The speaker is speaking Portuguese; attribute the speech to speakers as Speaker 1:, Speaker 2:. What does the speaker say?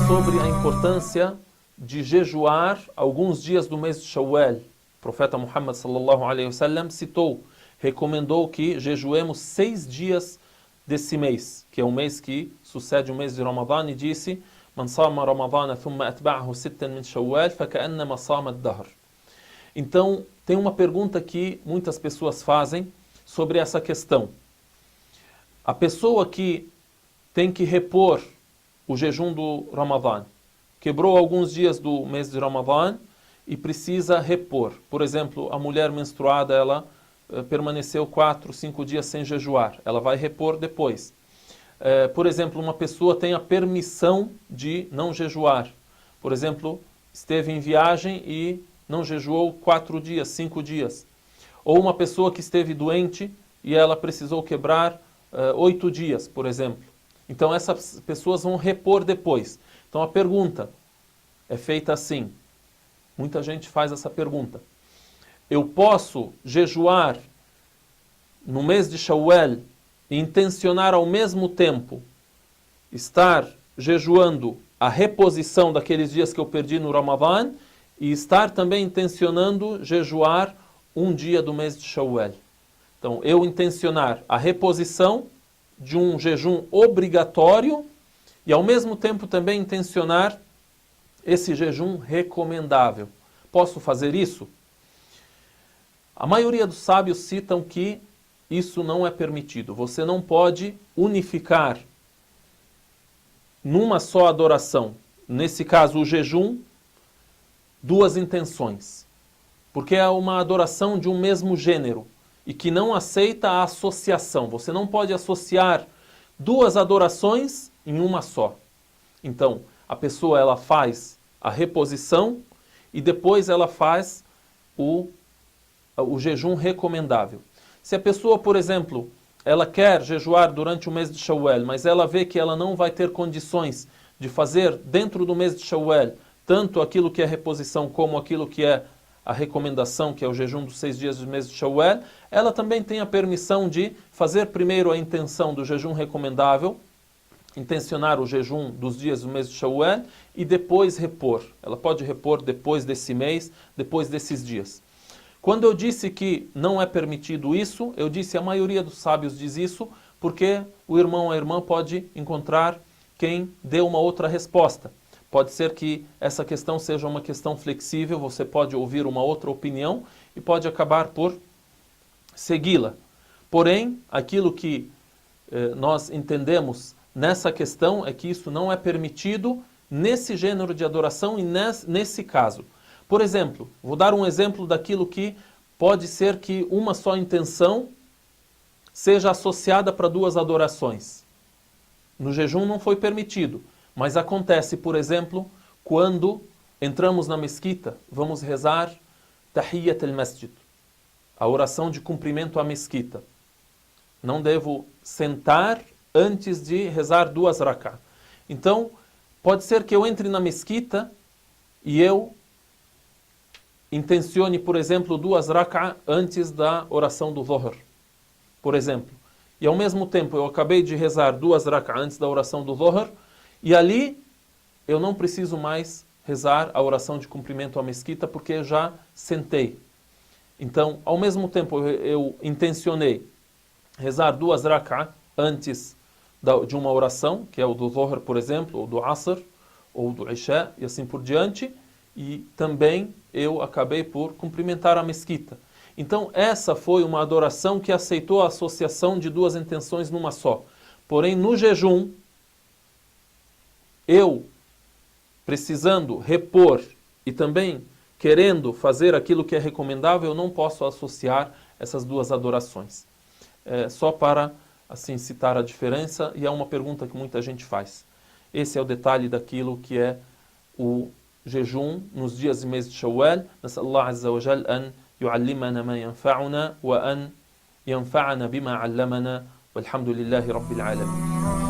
Speaker 1: sobre a importância de jejuar alguns dias do mês de Shawwal. O profeta Muhammad sallallahu alaihi wasallam recomendou que jejuemos 6 dias desse mês, que é o mês que sucede o mês de Ramadã, e disse: "Man sama Ramadana thumma atba'ahu sittan min Shawwal, faka'annama sama ad-dahr." Então, tem uma pergunta que muitas pessoas fazem sobre essa questão. A pessoa que tem que repor o jejum do Ramadã, quebrou alguns dias do mês de Ramadã e precisa repor. Por exemplo, a mulher menstruada, ela permaneceu 4, 5 dias sem jejuar. Ela vai repor depois. Por exemplo, uma pessoa tem a permissão de não jejuar. Por exemplo, esteve em viagem e não jejuou 4 dias, 5 dias. Ou uma pessoa que esteve doente e ela precisou quebrar 8 dias, por exemplo. Então essas pessoas vão repor depois. Então a pergunta é feita assim. Muita gente faz essa pergunta. Eu posso jejuar no mês de Shawwal e intencionar ao mesmo tempo estar jejuando a reposição daqueles dias que eu perdi no Ramadã e estar também intencionando jejuar um dia do mês de Shawwal? Então, eu intencionar a reposição de um jejum obrigatório e ao mesmo tempo também intencionar esse jejum recomendável. Posso fazer isso? A maioria dos sábios citam que isso não é permitido. Você não pode unificar numa só adoração, nesse caso o jejum, 2 intenções. Porque é uma adoração de um mesmo gênero e que não aceita a associação. Você não pode associar 2 adorações em uma só. Então, a pessoa ela faz a reposição e depois ela faz o jejum recomendável. Se a pessoa, por exemplo, ela quer jejuar durante o mês de Shawwal, mas ela vê que ela não vai ter condições de fazer dentro do mês de Shawwal tanto aquilo que é reposição como aquilo que é a recomendação, que é o jejum dos 6 dias do mês de Shawwal, ela também tem a permissão de fazer primeiro a intenção do jejum recomendável, intencionar o jejum dos dias do mês de Shawwal e depois repor. Ela pode repor depois desse mês, depois desses dias. Quando eu disse que não é permitido isso, eu disse a maioria dos sábios diz isso, porque o irmão ou a irmã pode encontrar quem dê uma outra resposta. Pode ser que essa questão seja uma questão flexível, você pode ouvir uma outra opinião e pode acabar por segui-la. Porém, aquilo que nós entendemos nessa questão é que isso não é permitido nesse gênero de adoração e nesse caso. Por exemplo, vou dar um exemplo daquilo que pode ser que uma só intenção seja associada para 2 adorações. No jejum não foi permitido. Mas acontece, por exemplo, quando entramos na mesquita, vamos rezar Tahiyyat al-Masjid, a oração de cumprimento à mesquita. Não devo sentar antes de rezar 2 rak'ah. Então, pode ser que eu entre na mesquita e eu intencione, por exemplo, 2 rak'ah antes da oração do Dhuhr, por exemplo. E ao mesmo tempo eu acabei de rezar 2 rak'ah antes da oração do Dhuhr, e ali eu não preciso mais rezar a oração de cumprimento à mesquita porque eu já sentei. Então, ao mesmo tempo eu intencionei rezar 2 rak'ah antes de uma oração, que é o do Dhuhr, por exemplo, ou do Asr, ou do Isha, e assim por diante, e também eu acabei por cumprimentar a mesquita. Então, essa foi uma adoração que aceitou a associação de 2 intenções numa só. Porém, no jejum, eu, precisando repor e também querendo fazer aquilo que é recomendável, eu não posso associar essas 2 adorações. Só para assim citar a diferença, e é uma pergunta que muita gente faz. Esse é o detalhe daquilo que é o jejum nos dias e meses de Shawwal. Nas'Allah Azza wa Jal an yu'allimana ma yanfa'una wa an yanfa'ana bima 'allamana walhamdulillahi rabbil alamin.